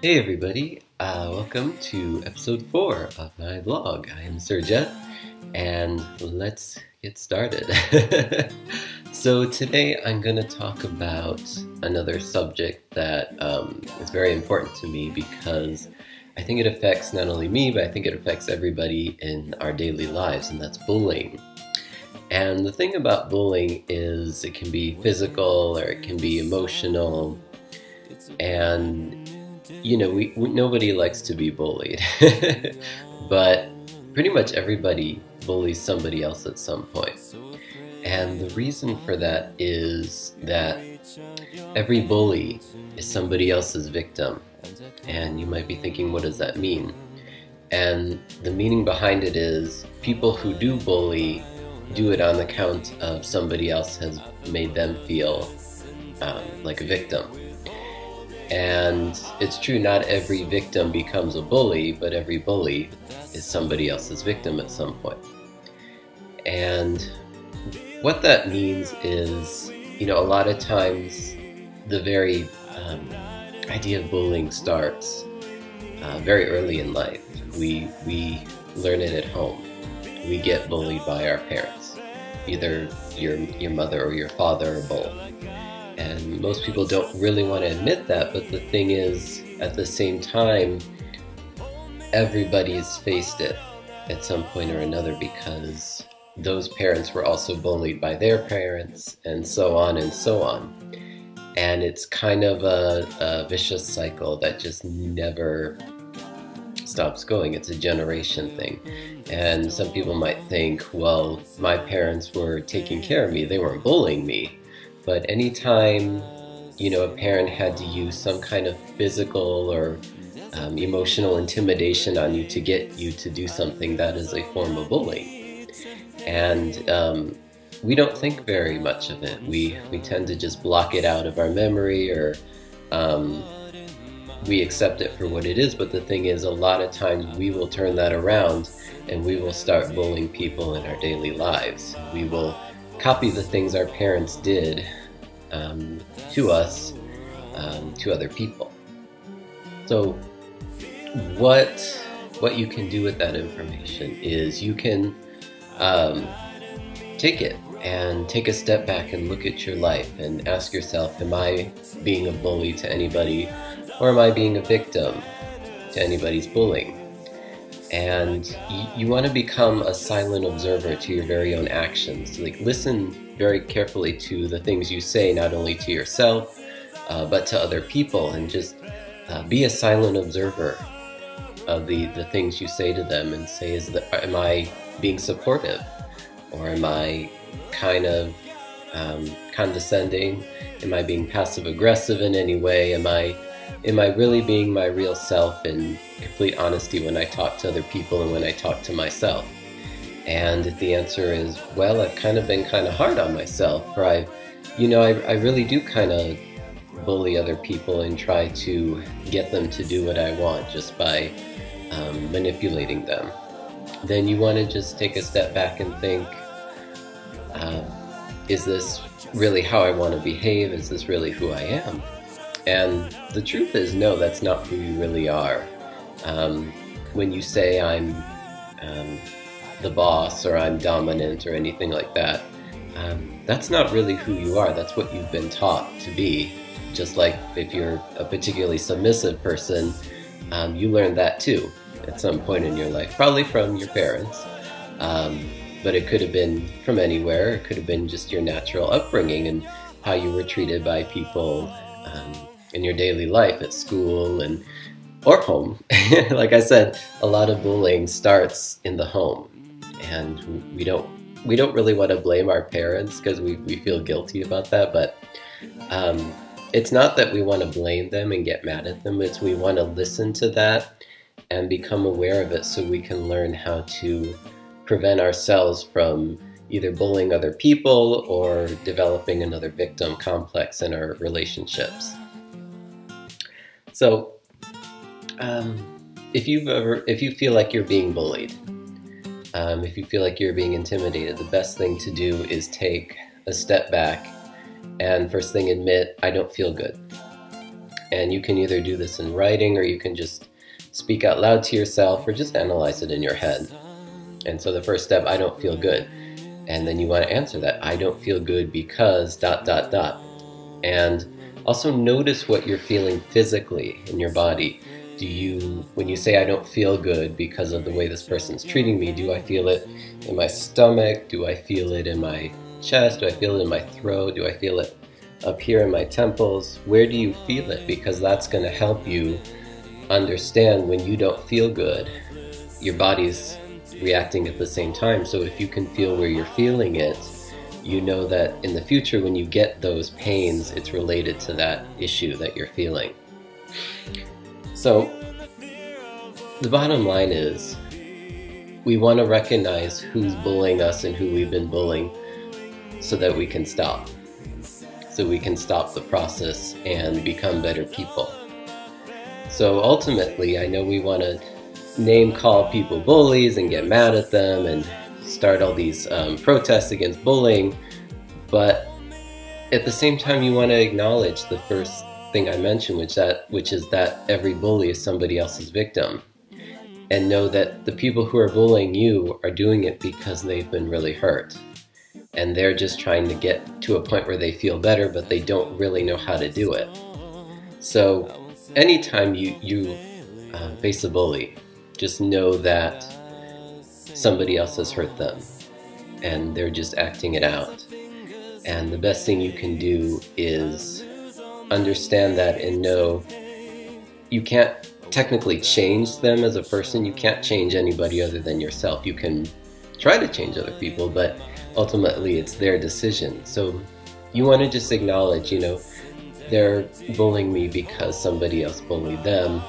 Hey everybody, welcome to episode 4 of my vlog. I am Sir Jet, and let's get started. So today I'm going to talk about another subject that is very important to me because I think it affects not only me, but I think it affects everybody in our daily lives, and that's bullying. And the thing about bullying is it can be physical or it can be emotional, and you know, nobody likes to be bullied, but pretty much everybody bullies somebody else at some point. And the reason for that is that every bully is somebody else's victim. And you might be thinking, what does that mean? And the meaning behind it is people who do bully do it on account of somebody else has made them feel like a victim. And it's true, not every victim becomes a bully, but every bully is somebody else's victim at some point. And what that means is, you know, a lot of times the very idea of bullying starts very early in life. We learn it at home. We get bullied by our parents, either your mother or your father or both. And most people don't really want to admit that, but the thing is, at the same time, everybody's faced it at some point or another because those parents were also bullied by their parents, and so on and so on. And it's kind of a vicious cycle that just never stops going. It's a generation thing. And some people might think, well, my parents were taking care of me, they weren't bullying me. But anytime, you know, a parent had to use some kind of physical or emotional intimidation on you to get you to do something, that is a form of bullying. And we don't think very much of it. We tend to just block it out of our memory, or we accept it for what it is. But the thing is, a lot of times we will turn that around and we will start bullying people in our daily lives. We will copy the things our parents did to us, to other people. So what you can do with that information is you can take it and take a step back and look at your life and ask yourself, am I being a bully to anybody, or am I being a victim to anybody's bullying? And you want to become a silent observer to your very own actions. Like, listen very carefully to the things you say, not only to yourself, but to other people, and just be a silent observer of the things you say to them, and say, am I being supportive? Or am I kind of condescending? Am I being passive-aggressive in any way? Am I really being my real self in complete honesty when I talk to other people and when I talk to myself? And if the answer is, well, I've kind of been kind of hard on myself, or I really do kind of bully other people and try to get them to do what I want just by manipulating them, then you want to just take a step back and think, is this really how I want to behave? Is this really who I am? And the truth is, no, that's not who you really are. When you say I'm the boss, or I'm dominant, or anything like that, that's not really who you are. That's what you've been taught to be. Just like if you're a particularly submissive person, you learned that too at some point in your life, probably from your parents, but it could have been from anywhere. It could have been just your natural upbringing and how you were treated by people in your daily life, at school or home. Like I said, a lot of bullying starts in the home, and we don't really want to blame our parents because we feel guilty about that. But it's not that we want to blame them and get mad at them. It's we want to listen to that and become aware of it so we can learn how to prevent ourselves from either bullying other people or developing another victim complex in our relationships. So if you feel like you're being bullied, if you feel like you're being intimidated, the best thing to do is take a step back and first thing admit, I don't feel good. And you can either do this in writing, or you can just speak out loud to yourself, or just analyze it in your head. And so the first step, I don't feel good. And then you want to answer that. I don't feel good because ... And also notice what you're feeling physically in your body. When you say I don't feel good because of the way this person's treating me, do I feel it in my stomach? Do I feel it in my chest? Do I feel it in my throat? Do I feel it up here in my temples? Where do you feel it? Because that's going to help you understand when you don't feel good, your body's reacting at the same time. So if you can feel where you're feeling it, you know that in the future when you get those pains, it's related to that issue that you're feeling. So the bottom line is, we want to recognize who's bullying us and who we've been bullying so that we can stop. So we can stop the process and become better people. So ultimately, I know we want to name call people bullies and get mad at them and start all these protests against bullying, but at the same time you want to acknowledge the first thing I mentioned, which is that every bully is somebody else's victim, and know that the people who are bullying you are doing it because they've been really hurt, and they're just trying to get to a point where they feel better, but they don't really know how to do it. So anytime you face a bully, just know that somebody else has hurt them and they're just acting it out. And the best thing you can do is understand that and know you can't technically change them as a person. You can't change anybody other than yourself. You can try to change other people, but ultimately it's their decision. So you want to just acknowledge, they're bullying me because somebody else bullied them.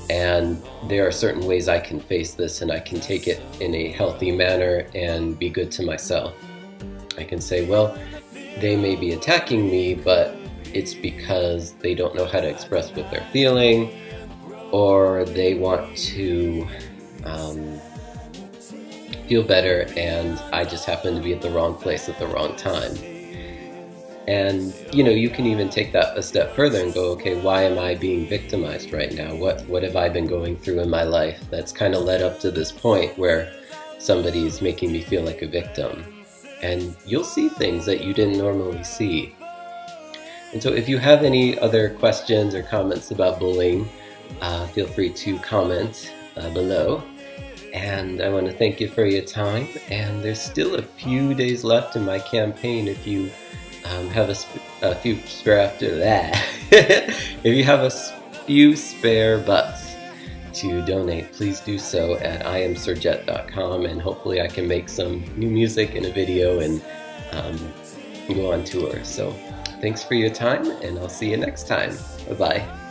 And there are certain ways I can face this, and I can take it in a healthy manner and be good to myself. I can say, well, they may be attacking me, but it's because they don't know how to express what they're feeling, or they want to feel better, and I just happen to be at the wrong place at the wrong time. And you can even take that a step further and go, okay, why am I being victimized right now? What have I been going through in my life that's kind of led up to this point where somebody's making me feel like a victim? And you'll see things that you didn't normally see. And so if you have any other questions or comments about bullying, feel free to comment below. And I want to thank you for your time. And there's still a few days left in my campaign. If you have a few spare after that. If you have a few spare bucks to donate, please do so at iamsurjet.com, and hopefully I can make some new music and a video and go on tour. So thanks for your time, and I'll see you next time. Bye-bye.